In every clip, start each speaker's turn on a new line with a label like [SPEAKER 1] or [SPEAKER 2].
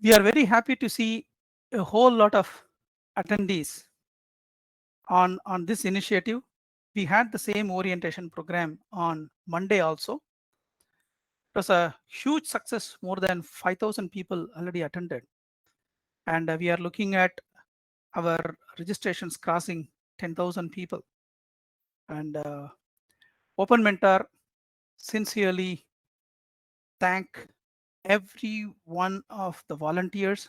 [SPEAKER 1] We are very happy to see a whole lot of attendees on this initiative. We had the same orientation program on Monday also. It was a huge success. More than 5,000 people already attended. And we are looking at our registrations crossing 10,000 people. And Open Mentor sincerely thank every one of the volunteers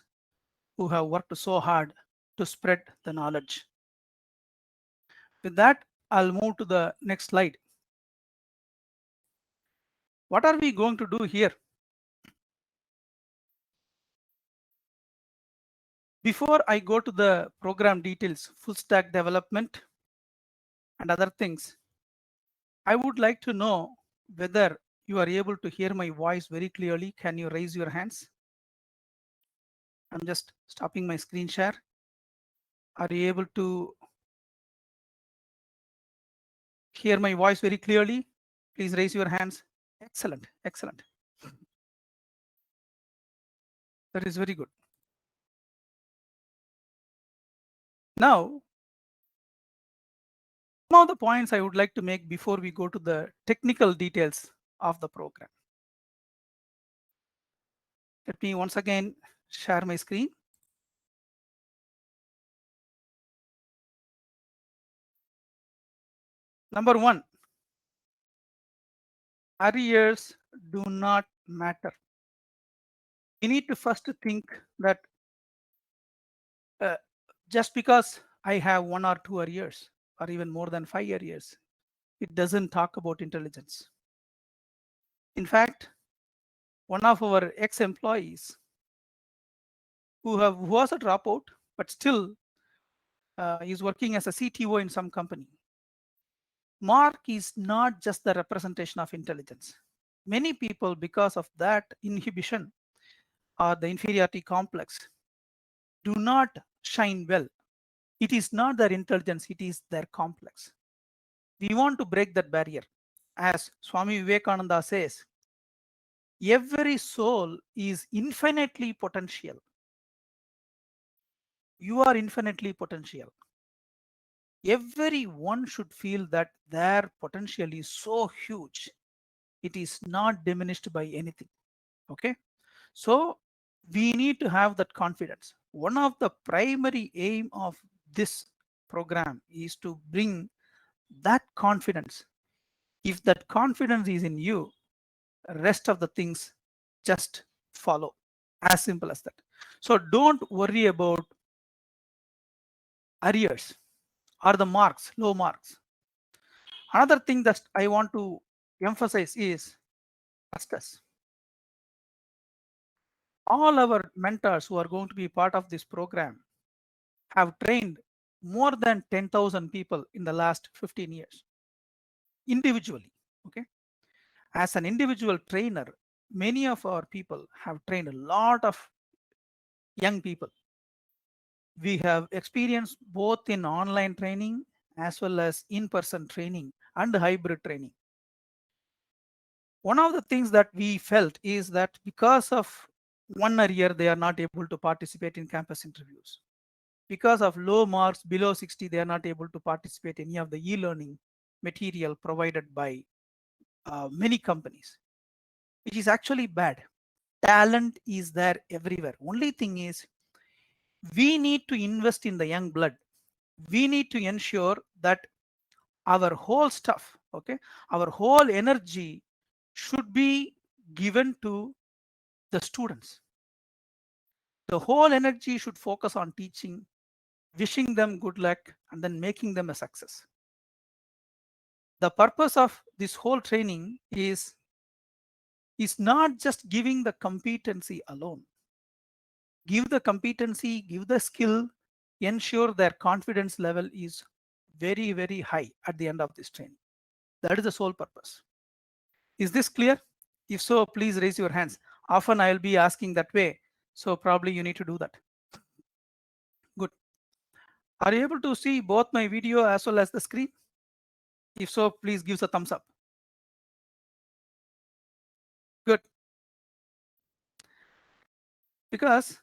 [SPEAKER 1] who have worked so hard to spread the knowledge. With that, I'll move to the next slide. What are we going to do here? Before I go to the program details, full stack development and other things, I would like to know whether you are able to hear my voice very clearly. Can you raise your hands? I'm just stopping my screen share. Are you able to hear my voice very clearly? Please raise your hands. Excellent, excellent. That is very good. Now, some of the points I would like to make before we go to the technical details of the program. Let me once again share my screen. Number one, arrears do not matter. We need to first think that just because I have 1 or 2 arrears or even more than 5 arrears, it doesn't talk about intelligence. In fact, one of our ex-employees who was a dropout, but still is working as a CTO in some company. Mark is not just the representation of intelligence. Many people, because of that inhibition or the inferiority complex, do not shine well. It is not their intelligence, it is their complex. We want to break that barrier. As Swami Vivekananda says, every soul is infinitely potential. You are infinitely potential. Everyone should feel that their potential is so huge. It is not diminished by anything. Okay. So we need to have that confidence. One of the primary aim of this program is to bring that confidence. If that confidence is in you, rest of the things just follow. As simple as that. So don't worry about arrears or the marks, low marks. Another thing that I want to emphasize is trust us. All our mentors who are going to be part of this program have trained more than 10,000 people in the last 15 years individually. Okay. As an individual trainer, many of our people have trained a lot of young people. We have experience both in online training as well as in-person training and hybrid training. One of the things that we felt is that because of 1 year, they are not able to participate in campus interviews. Because of low marks below 60, they are not able to participate in any of the e-learning material provided by many companies, which is actually bad. Talent is there everywhere. Only thing is, we need to invest in the young blood. We need to ensure that our whole stuff, okay, our whole energy should be given to the students. The whole energy should focus on teaching, wishing them good luck, and then making them a success. The purpose of this whole training is not just giving the competency alone. Give the competency, give the skill, ensure their confidence level is very, very high at the end of this training. That is the sole purpose. Is this clear? If so, please raise your hands. Often I'll be asking that way, so probably you need to do that. Good. Are you able to see both my video as well as the screen? If so, please give us a thumbs up. Good. Because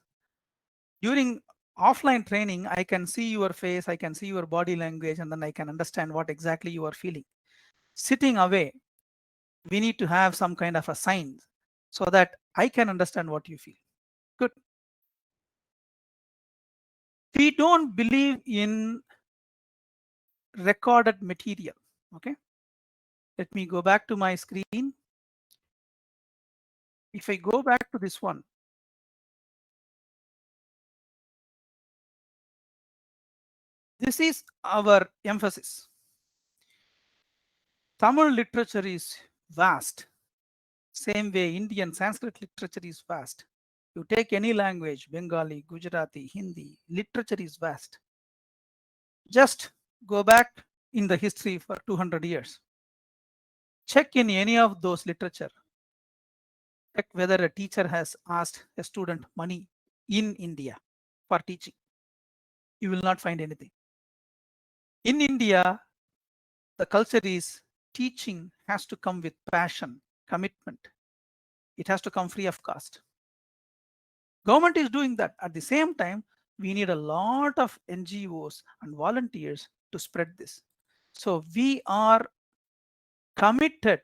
[SPEAKER 1] During offline training, I can see your face, I can see your body language, and then I can understand what exactly you are feeling. Sitting away, we need to have some kind of a sign so that I can understand what you feel. Good. We don't believe in recorded material. Okay. Let me go back to my screen. If I go back to this one, this is our emphasis. Tamil literature is vast. Same way, Indian Sanskrit literature is vast. You take any language, Bengali, Gujarati, Hindi, literature is vast. Just go back in the history for 200 years. Check in any of those literature. Check whether a teacher has asked a student money in India for teaching. You will not find anything. In India, the culture is teaching has to come with passion, commitment. It has to come free of cost. Government is doing that. At the same time, we need a lot of NGOs and volunteers to spread this. So we are committed.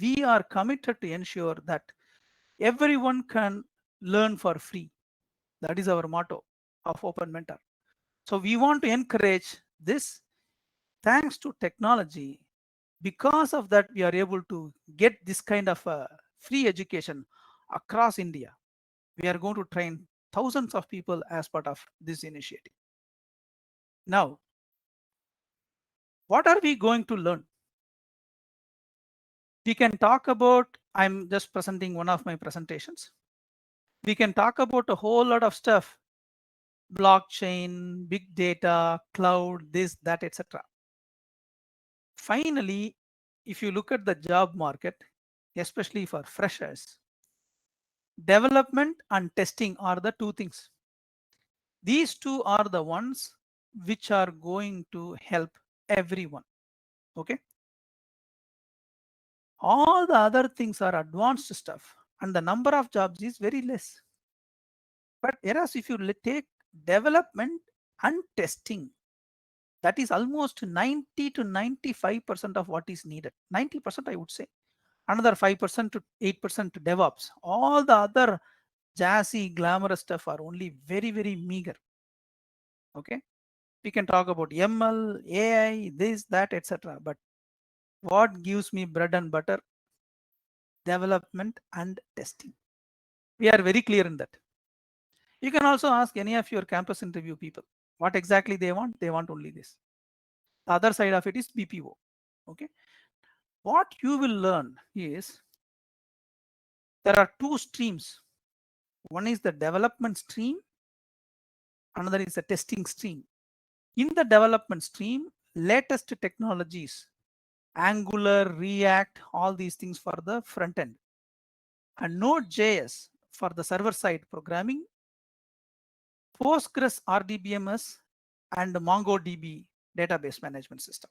[SPEAKER 1] We are committed to ensure that everyone can learn for free. That is our motto of Open Mentor. So we want to encourage this. Thanks to technology, because of that, we are able to get this kind of free education across India. We are going to train thousands of people as part of this initiative. Now, what are we going to learn? We can talk about, I'm just presenting one of my presentations. We can talk about a whole lot of stuff, blockchain, big data, cloud, this, that, etc. Finally, if you look at the job market, especially for freshers, development and testing are the two things. These two are the ones which are going to help everyone. Okay. All the other things are advanced stuff and the number of jobs is very less. But whereas if you take development and testing, that is almost 90 to 95% of what is needed. 90% I would say. Another 5% to 8% to DevOps. All the other jazzy, glamorous stuff are only very, very meager. Okay. We can talk about ML, AI, this, that, etc. But what gives me bread and butter? Development and testing. We are very clear in that. You can also ask any of your campus interview people what exactly they want. They want only this. The other side of it is BPO. Okay. What you will learn is there are two streams. One is the development stream, another is the testing stream. In the development stream, latest technologies, Angular, React, all these things for the front end, and Node.js for the server side programming, Postgres RDBMS, and MongoDB database management system.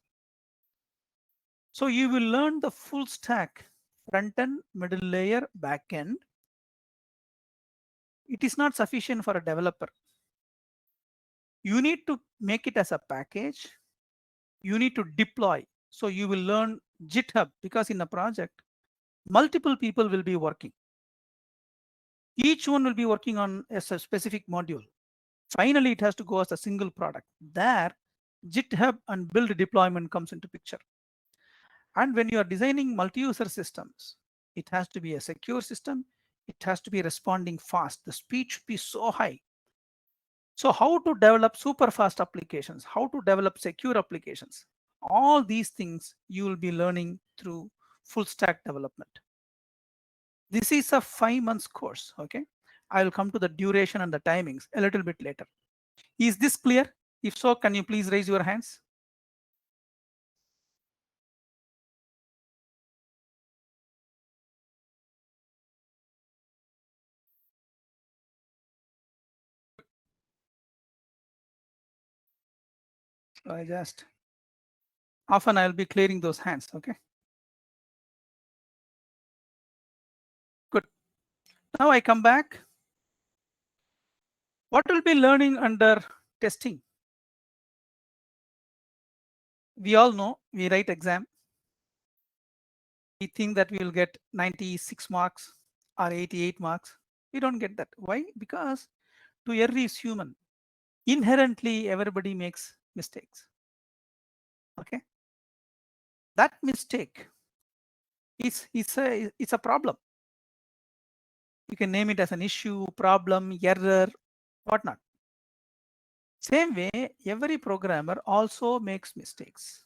[SPEAKER 1] So you will learn the full stack, front end, middle layer, back end. It is not sufficient for a developer. You need to make it as a package. You need to deploy. So you will learn GitHub because in a project, multiple people will be working. Each one will be working on a specific module. Finally, it has to go as a single product. There, GitHub and build deployment comes into picture. And when you are designing multi-user systems, it has to be a secure system. It has to be responding fast. The speed should be so high. So how to develop super fast applications, how to develop secure applications, all these things you will be learning through full stack development. This is a 5 months course. Okay. I will come to the duration and the timings a little bit later. Is this clear? If so, can you please raise your hands? I just often I'll be clearing those hands. Okay. Good. Now I come back. What will be learning under testing? We all know we write exam. We think that we will get 96 marks or 88 marks. We don't get that. Why? Because to err is human. Inherently, everybody makes mistakes. Okay. That mistake it's a problem. You can name it as an issue, problem, error, whatnot. Same way, every programmer also makes mistakes.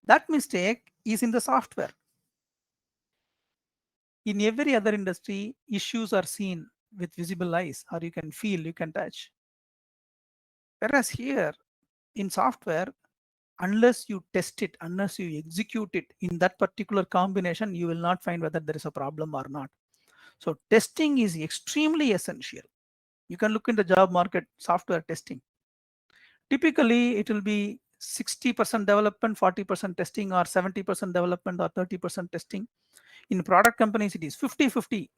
[SPEAKER 1] That mistake is in the software. In every other industry, issues are seen with visible eyes, or you can feel, you can touch. Whereas here in software, unless you test it, unless you execute it in that particular combination, you will not find whether there is a problem or not. So testing is extremely essential. You can look in the job market, software testing. Typically, it will be 60% development, 40% testing, or 70% development, or 30% testing. In product companies, it is 50-50,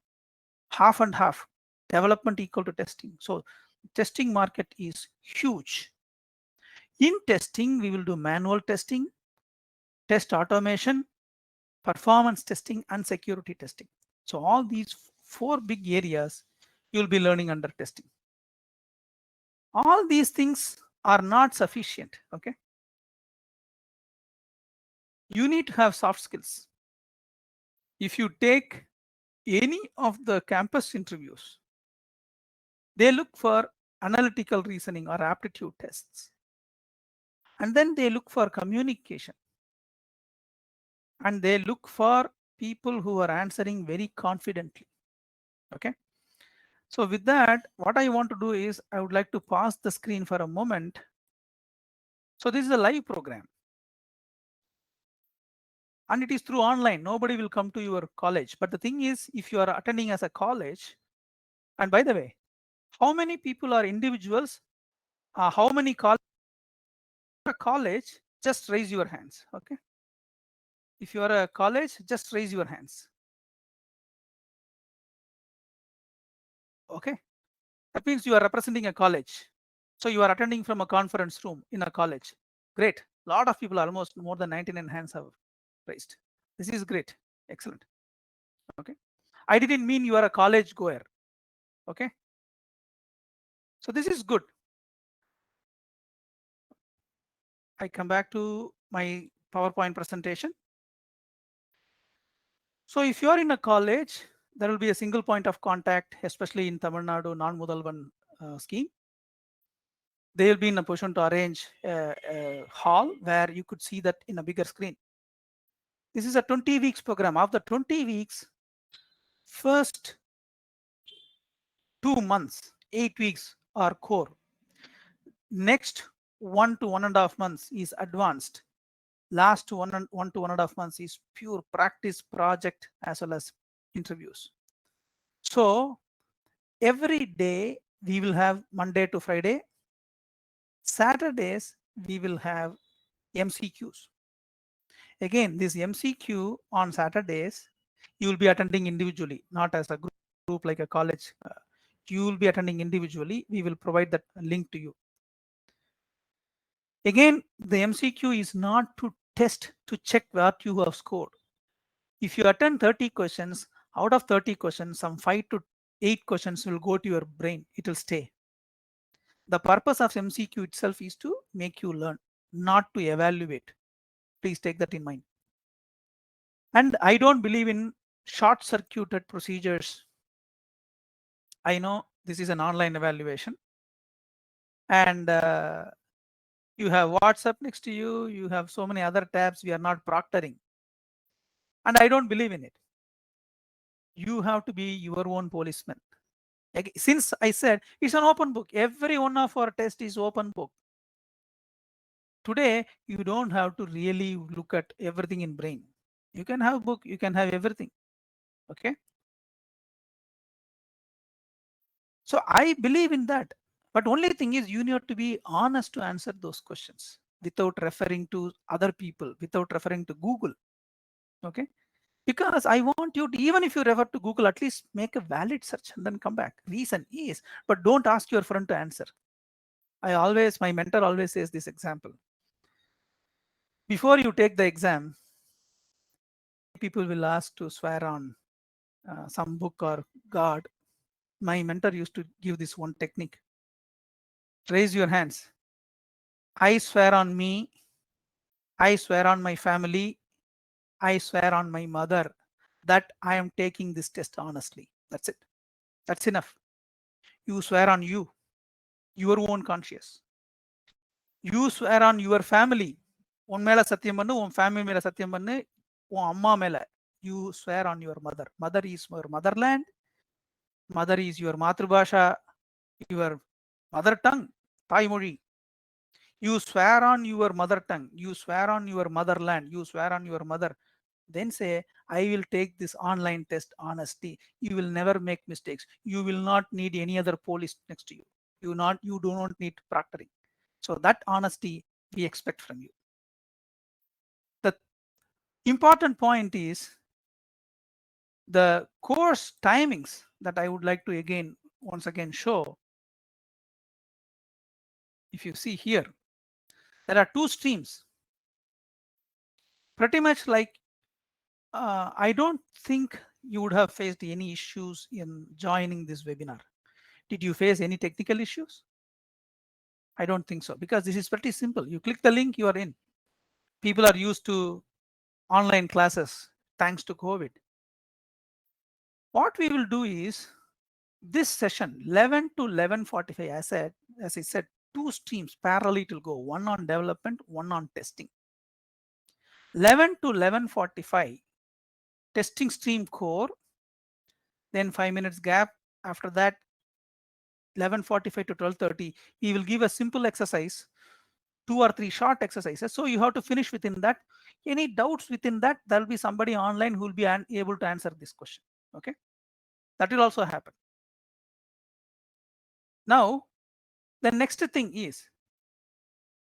[SPEAKER 1] half and half, development equal to testing. So testing market is huge. In testing, we will do manual testing, test automation, performance testing, and security testing. So all these 4 big areas you'll be learning under testing. All these things are not sufficient. Okay. You need to have soft skills. If you take any of the campus interviews, they look for analytical reasoning or aptitude tests. And then they look for communication. And they look for people who are answering very confidently. Okay. So with that, what I want to do is I would like to pause the screen for a moment. So this is a live program. And it is through online. Nobody will come to your college. But the thing is, if you are attending as a college, and by the way, how many people are individuals? How many college? Just raise your hands. Okay. If you are a college, just raise your hands. Okay. That means you are representing a college. So you are attending from a conference room in a college. Great. A lot of people, almost more than 99 hands have raised. This is great. Excellent. Okay. I didn't mean you are a college goer. Okay. So this is good. I come back to my PowerPoint presentation. So if you are in a college, there will be a single point of contact, especially in Tamil Nadu non-Mudalvan scheme. They will be in a position to arrange a hall where you could see that in a bigger screen. This is a 20 weeks program. Of the 20 weeks, first 2 months, 8 weeks are core. Next 1 to 1.5 months is advanced. Last 1 to 1.5 months is pure practice project as well as interviews. So every day we will have Monday to Friday. Saturdays we will have MCQs. Again, this MCQ on Saturdays you will be attending individually, not as a group like a college. You will be attending individually. We will provide that link to you. Again, the MCQ is not to test to check what you have scored. If you attend 30 questions, out of 30 questions, some 5 to 8 questions will go to your brain. It will stay. The purpose of MCQ itself is to make you learn, not to evaluate. Please take that in mind. And I don't believe in short-circuited procedures. I know this is an online evaluation. And you have WhatsApp next to you. You have so many other tabs. We are not proctoring. And I don't believe in it. You have to be your own policeman. Since I said it's an open book, every one of our tests is open book. Today, you don't have to really look at everything in brain. You can have book, you can have everything. Okay. So I believe in that. But only thing is you need to be honest to answer those questions without referring to other people, without referring to Google. Okay. Because I want you to, even if you refer to Google, at least make a valid search and then come back. Reason is, but don't ask your friend to answer. My mentor always says this example. Before you take the exam, people will ask to swear on some book or God. My mentor used to give this one technique. Raise your hands. I swear on me. I swear on my family. I swear on my mother that I am taking this test honestly. That's it. That's enough. You swear on you, your own conscience. You swear on your family. உன் மேல சத்தியம் பண்ணு, உன் family மேல சத்தியம் பண்ணு, உன் அம்மா மேல. You swear on your mother. Mother is your motherland. Mother is your matrubhasha, your mother tongue, தாய்மொழி. You swear on your mother tongue. You swear on your motherland. You swear on your mother. Then say, I will take this online test honesty. You will never make mistakes. You will not need any other police next to you. You do not need proctoring. So that honesty we expect from you. The important point is the course timings that I would like to once again show. If you see here, there are two streams. Pretty much like I don't think you would have faced any issues in joining this webinar. Did you face any technical issues? I don't think so, because this is pretty simple. You click the link, you are in. People are used to online classes thanks to COVID. What we will do is this session 11 to 11:45, as I said, two streams parallel it will go, one on development, one on testing. 11 to 11:45 testing stream core, then 5 minutes gap. After that 11:45 to 12:30 we will give a simple exercise, 2 or 3 short exercises. So you have to finish within that. Any doubts within that, there will be somebody online who will be able to answer this question. Okay, that will also happen. Now the next thing is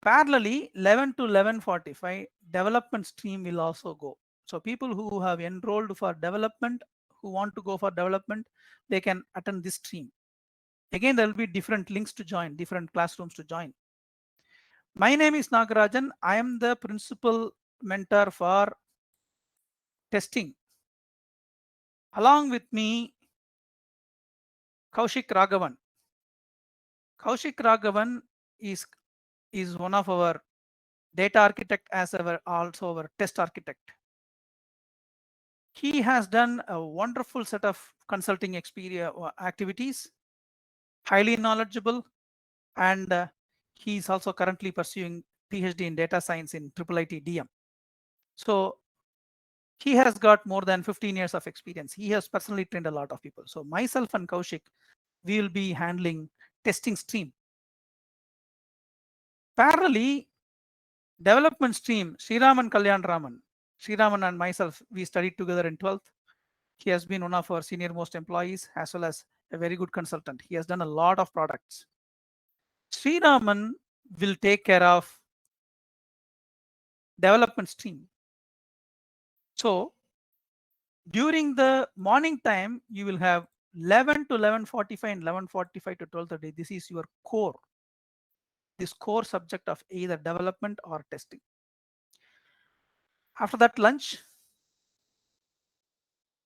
[SPEAKER 1] parallelly 11 to 11:45 development stream will also go. So people who have enrolled for development, who want to go for development, they can attend this stream. Again, there will be different links to join, different classrooms to join. My name is Nagarajan. I am the principal mentor for testing. Along with me, Kaushik Raghavan. Kaushik Raghavan is one of our data architect, as also our test architect. He has done a wonderful set of consulting experience activities, highly knowledgeable, and he is also currently pursuing PhD in data science in IIIT DM. So he has got more than 15 years of experience. He has personally trained a lot of people. So myself and Kaushik, we will be handling testing stream. Parallelly, development stream, Sriraman Kalyan Raman. Sriraman and myself, we studied together in 12th. He has been one of our senior most employees, as well as a very good consultant. He has done a lot of products. Sriraman will take care of development stream. So during the morning time, you will have 11 to 11:45 and 11:45 to 12:30. This is your core. This core subject of either development or testing. After that lunch,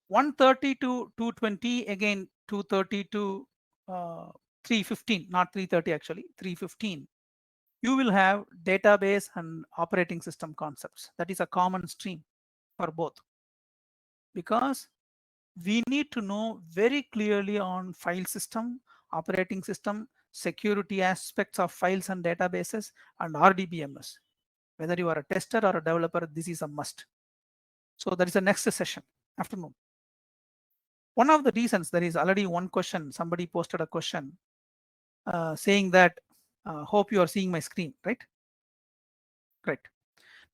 [SPEAKER 1] 1:30 to 2:20, again 2:30 to 3:15, not 3:30 actually, 3:15. You will have database and operating system concepts. That is a common stream for both, because we need to know very clearly on file system, operating system, security aspects of files and databases, and RDBMS. Whether you are a tester or a developer, this is a must. So that is the next session, afternoon. One of the reasons, there is already one question, somebody posted a question saying that, hope you are seeing my screen, right? Great.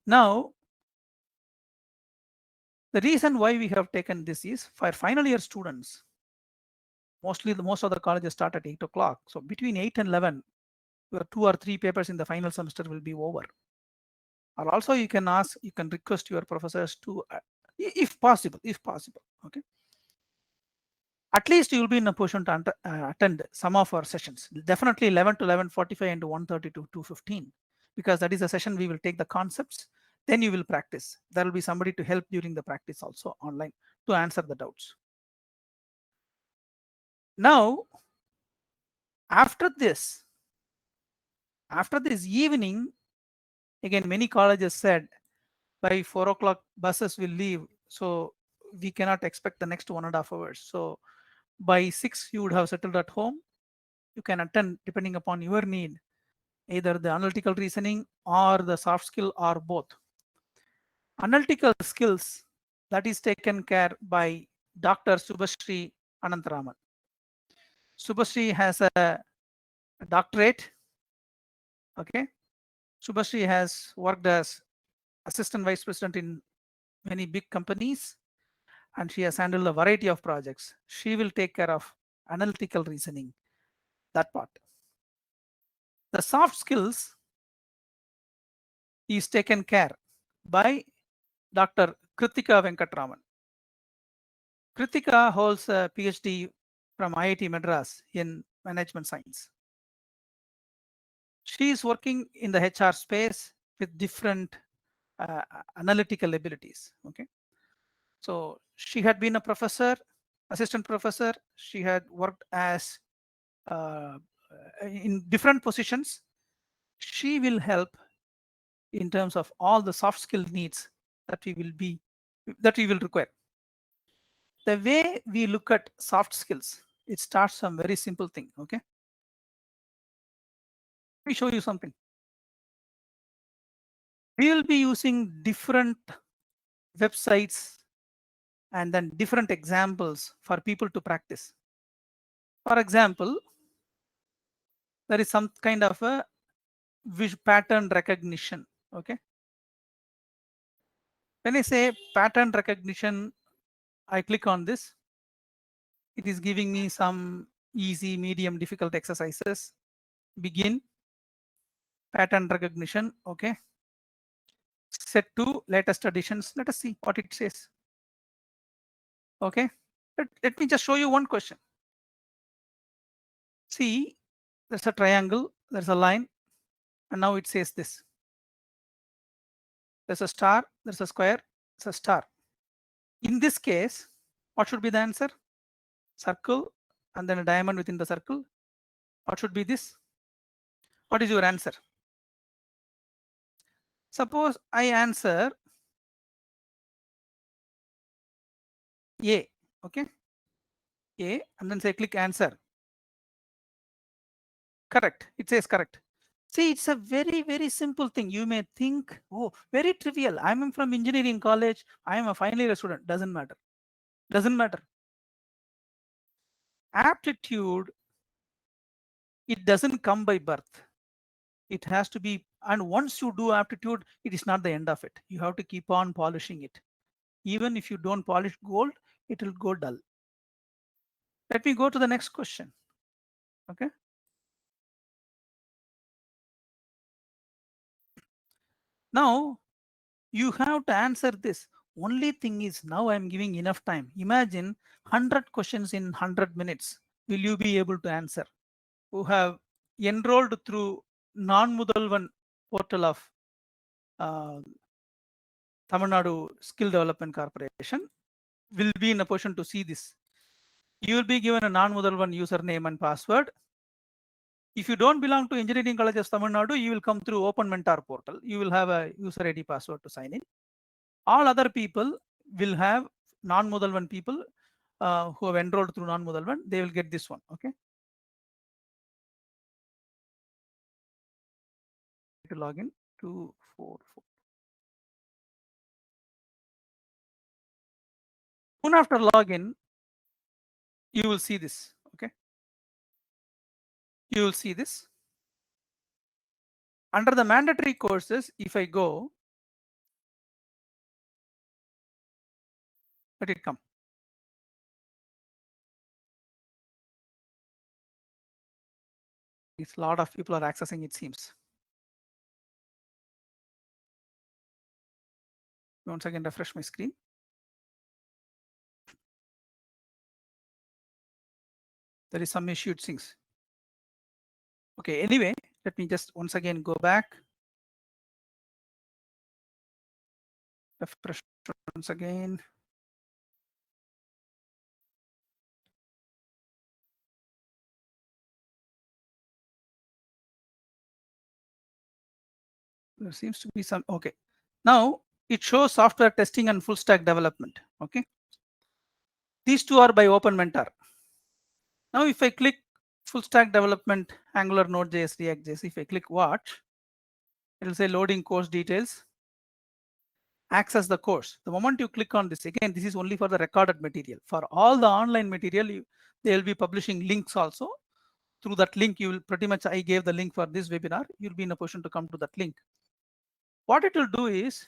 [SPEAKER 1] Now, the reason why we have taken this is for final year students. Most of the colleges start at 8 o'clock. So between 8 and 11, your 2 or 3 papers in the final semester will be over. Or also you can request your professors to if possible, okay. At least you will be in a position to attend some of our sessions. Definitely 11 to 11:45 and 1:30 to 2:15, because that is a session we will take the concepts, then you will practice. There will be somebody to help during the practice also online to answer the doubts. Now, after this evening, again, many colleges said by 4 o'clock buses will leave, so we cannot expect the next 1.5 hours. So by 6 you would have settled at home. You can attend depending upon your need, either the analytical reasoning or the soft skill or both. Analytical skills, that is taken care by Dr. Subhashri Anantharaman. Subhashri has a doctorate. Okay, Subhashri has worked as assistant vice president in many big companies, and she has handled a variety of projects. She will take care of analytical reasoning, that part. The soft skills is taken care by Dr. Kritika Venkatraman. Kritika holds a PhD from IIT Madras in management science. She is working in the HR space with different analytical abilities. Okay, so she had been a professor, assistant professor. She had worked as in different positions. She will help in terms of all the soft skill needs that we will require. The way we look at soft skills, it starts from very simple thing. Okay, let me show you something. We will be using different websites and then different examples for people to practice. For example, there is some kind of a pattern recognition. Okay, when I say pattern recognition, I click on this. It is giving me some easy, medium, difficult exercises. Begin pattern recognition. Okay, set to latest additions. Let us see what it says. Okay, let me just show you one question. See, there's a triangle, there's a line, and now it says this. There's a star, there's a square, there's a star. In this case, what should be the answer? Circle and then a diamond within the circle. What should be this? What is your answer? Suppose I answer A. Okay, A, and then say click answer. Correct. It says correct. See, it's a very, very simple thing. You may think, oh, very trivial. I'm from engineering college. I am a final year student. Doesn't matter. Doesn't matter. Aptitude, it doesn't come by birth. It has to be, and once you do aptitude, it is not the end of it. You have to keep on polishing it. Even if you don't polish gold, it will go dull. Let me go to the next question. Okay. Now you have to answer this. Only thing is, now I'm giving enough time. Imagine 100 questions in 100 minutes. Will you be able to answer? Who have enrolled through non-Mudalvan portal of uh, Tamil Nadu Skill Development Corporation will be in a position to see this. You will be given a non-Mudalvan username and password. If you don't belong to Engineering College of Tamil Nadu, you will come through Open Mentor portal. You will have a user ID password to sign in. All other people will have non-Mudalvan people who have enrolled through non-Mudalvan. They will get this one. Okay. To log in 244. Soon after login, you will see this. Okay. You will see this. Under the mandatory courses, if I go, let it come. It's a lot of people are accessing, it seems. Once again, refresh my screen. There is some issue, it seems. Okay, anyway, let me just once again go back. Refresh once again. There seems to be some, okay. Now it shows software testing and full stack development. Okay. These two are by Open Mentor. Now if I click full stack development, Angular, Node.js, React.js, if I click watch, it will say loading course details, access the course. The moment you click on this, again, this is only for the recorded material. For all the online material, they will be publishing links also. Through that link, you will pretty much, I gave the link for this webinar. You'll be in a position to come to that link. What it will do is,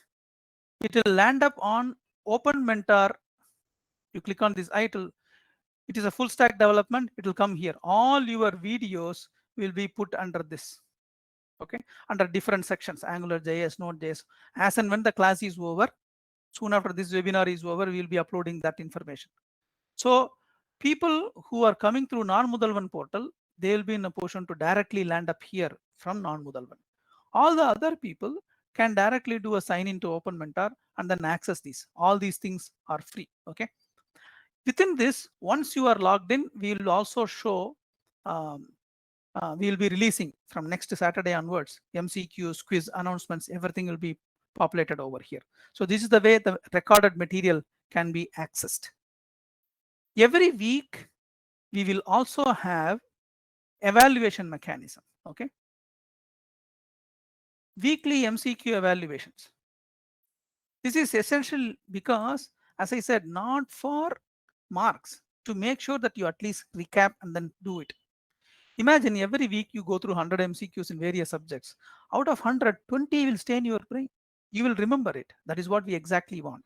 [SPEAKER 1] it will land up on Open Mentor. You click on this title. It is a full stack development. It will come here. All your videos will be put under this. Okay, under different sections, Angular JS, Node.js. As and when the class is over, soon after this webinar is over, we will be uploading that information. So people who are coming through non-Moodle portal, they will be in a position to directly land up here from non-Moodle. All the other people can directly do a sign into Open Mentor and then access these. All these things are free. Okay. Within this, once you are logged in, we will also show, we will be releasing from next Saturday onwards, MCQs, quiz announcements, everything will be populated over here. So this is the way the recorded material can be accessed. Every week, we will also have evaluation mechanism. Okay. Weekly MCQ evaluations. This is essential because, as I said, not for marks, to make sure that you at least recap and then do it. Imagine every week you go through 100 MCQs in various subjects. Out of 100, 20 will stay in your brain. You will remember it. That is what we exactly want.